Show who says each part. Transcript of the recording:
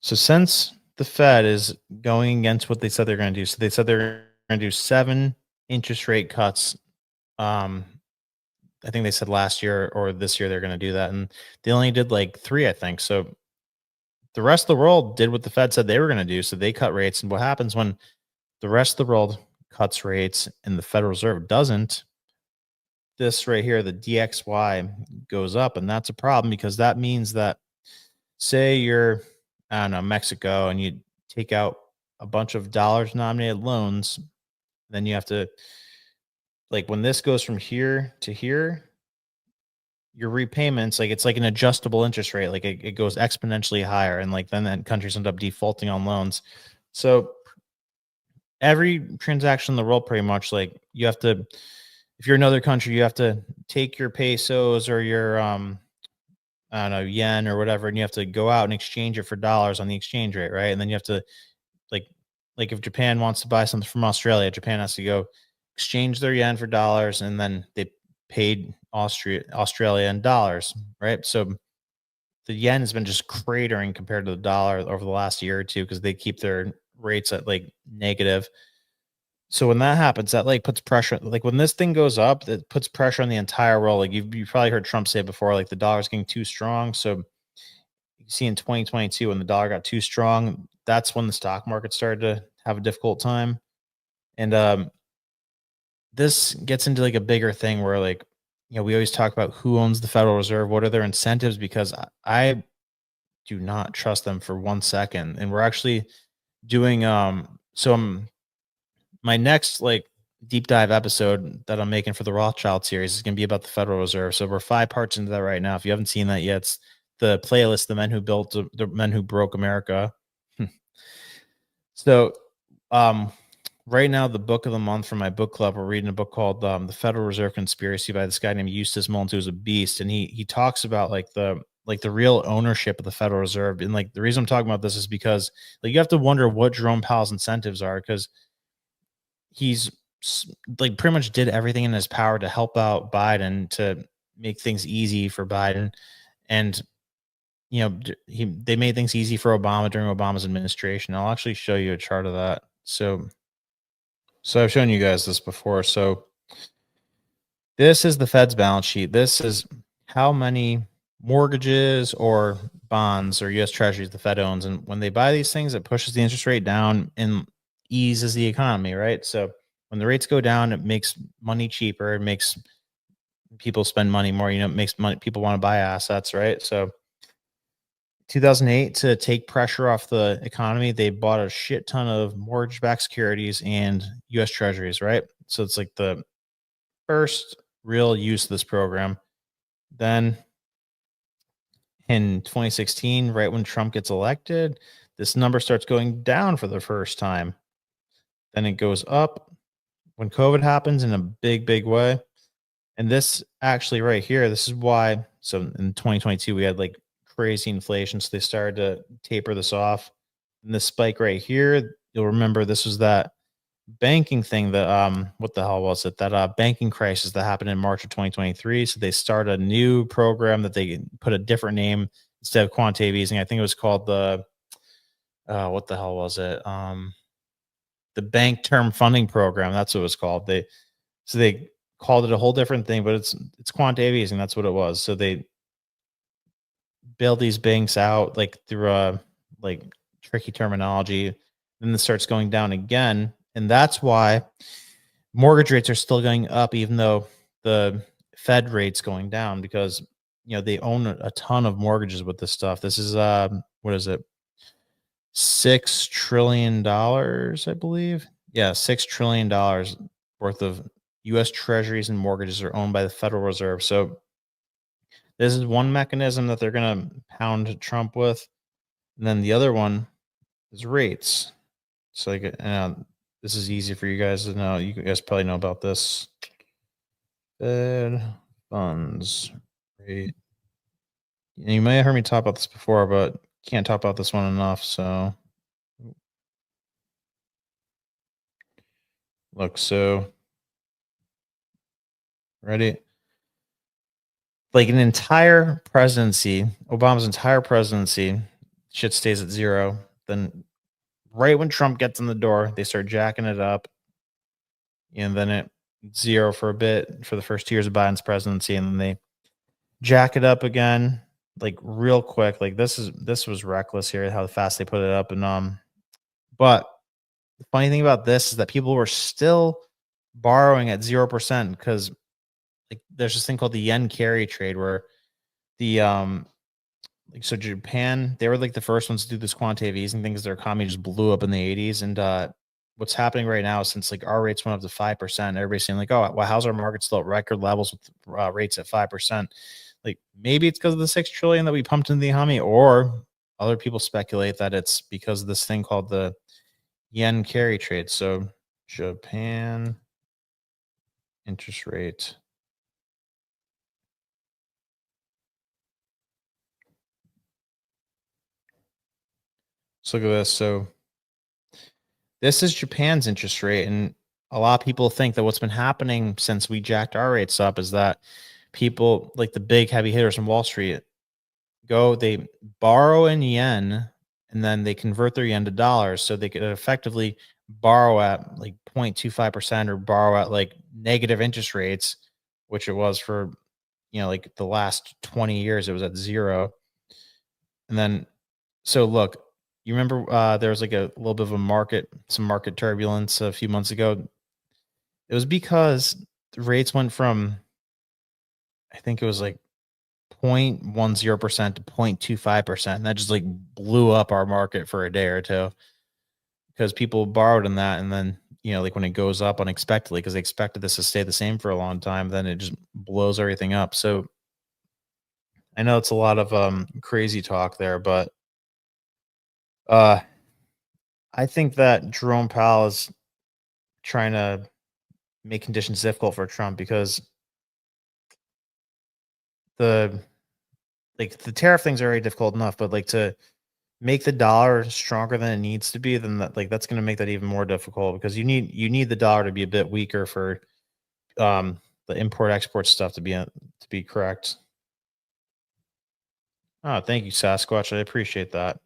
Speaker 1: So since the Fed is going against what they said they're going to do, so they said they're going to do 7 interest rate cuts. Um, I think they said last year or this year they're going to do that, and they only did like three, I think. So the rest of the world did what the Fed said they were going to do. So they cut rates, and what happens when the rest of the world cuts rates and the Federal Reserve doesn't? This right here, the DXY goes up, and that's a problem because that means that say you're, I don't know, Mexico, and you take out a bunch of dollars denominated loans, then you have to, like, when this goes from here to here, your repayments, like, it's like an adjustable interest rate, like it goes exponentially higher, and like then countries end up defaulting on loans. So every transaction in the world, pretty much, like you have to, if you're another country, you have to take your pesos or your I don't know, yen or whatever, and you have to go out and exchange it for dollars on the exchange rate, right? And then you have to, like like if Japan wants to buy something from Australia, Japan has to go exchange their yen for dollars, and then they paid Australia in dollars, right? So the yen has been just cratering compared to the dollar over the last year or two because they keep their rates at like negative. So when that happens, that like puts pressure. Like when this thing goes up, it puts pressure on the entire world. Like you probably heard Trump say before, like the dollar's getting too strong. So you see in 2022 when the dollar got too strong, that's when the stock market started to have a difficult time. And this gets into like a bigger thing where like, we always talk about who owns the Federal Reserve, what are their incentives, because I do not trust them for 1 second. And we're actually doing my next like deep dive episode that I'm making for the Rothschild series is going to be about the Federal Reserve. So we're 5 parts into that right now. If you haven't seen that yet, it's the playlist, "The Men Who Built, the Men Who Broke America." So, um, right now, the book of the month from my book club, we're reading a book called "The Federal Reserve Conspiracy" by this guy named Eustace Mullins, who's a beast, and he talks about like the real ownership of the Federal Reserve. And like the reason I'm talking about this is because like you have to wonder what Jerome Powell's incentives are, because he's like pretty much did everything in his power to help out Biden to make things easy for Biden. And they made things easy for Obama during Obama's administration. I'll actually show you a chart of that. So I've shown you guys this before. So this is the Fed's balance sheet. This is how many mortgages or bonds or US treasuries the Fed owns. And when they buy these things, it pushes the interest rate down and eases the economy, right? So when the rates go down, it makes money cheaper. It makes people spend money more. It makes money, people want to buy assets, right? So 2008, to take pressure off the economy, they bought a shit ton of mortgage-backed securities and US treasuries, right? So it's like the first real use of this program. Then in 2016, right when Trump gets elected, this number starts going down for the first time. Then it goes up when COVID happens in a big, big way. And this actually right here, this is why. So in 2022, we had like crazy inflation. So they started to taper this off. And this spike right here, you'll remember this was that banking thing that what the hell was it? That banking crisis that happened in March of 2023. So they started a new program that they put a different name instead of quantitative easing. I think it was called the what the hell was it? The Bank Term Funding Program. That's what it was called. They called it a whole different thing, but it's quantitative easing. That's what it was. So they build these banks out like through a like tricky terminology. Then it starts going down again, and that's why mortgage rates are still going up, even though the Fed rate's going down, because they own a ton of mortgages with this stuff. This is what is it? $6 trillion, I believe. Yeah, $6 trillion worth of US treasuries and mortgages are owned by the Federal Reserve. So this is one mechanism that they're gonna pound Trump with. And then the other one is rates. So like this is easy for you guys to know. You guys probably know about this. Fed funds rate. You may have heard me talk about this before, but can't talk about this one enough. So look, so ready? Like an entire presidency, Obama's entire presidency, shit stays at 0. Then right when Trump gets in the door, they start jacking it up, and then it 0 for a bit for the first 2 years of Biden's presidency, and then they jack it up again, like, real quick. Like, this was reckless here, how fast they put it up, and, but the funny thing about this is that people were still borrowing at 0% because, like, there's this thing called the yen carry trade where the, like, so Japan, they were like the first ones to do this quantitative easing thing because their economy just blew up in the 80s. And what's happening right now, since like our rates went up to 5%, everybody's saying like, oh, well, how's our market still at record levels with rates at 5%? Like, maybe it's because of the 6 trillion that we pumped into the economy, or other people speculate that it's because of this thing called the yen carry trade. So Japan interest rate. So look at this. So this is Japan's interest rate, and a lot of people think that what's been happening since we jacked our rates up is that people like the big heavy hitters from Wall Street they borrow in yen, and then they convert their yen to dollars so they could effectively borrow at like 0.25% or borrow at like negative interest rates, which it was for, like the last 20 years, it was at 0. And then, so look, you remember there was like a little bit of some market turbulence a few months ago. It was because the rates went from, I think it was like 0.10% to 0.25%. And that just like blew up our market for a day or two because people borrowed in that. And then, like when it goes up unexpectedly, because they expected this to stay the same for a long time, then it just blows everything up. So I know it's a lot of crazy talk there, but uh, I think that Jerome Powell is trying to make conditions difficult for Trump because the the tariff things are already difficult enough, but like to make the dollar stronger than it needs to be, then that's going to make that even more difficult because you need the dollar to be a bit weaker for the import export stuff to be correct. Oh, thank you, Sasquatch. I appreciate that.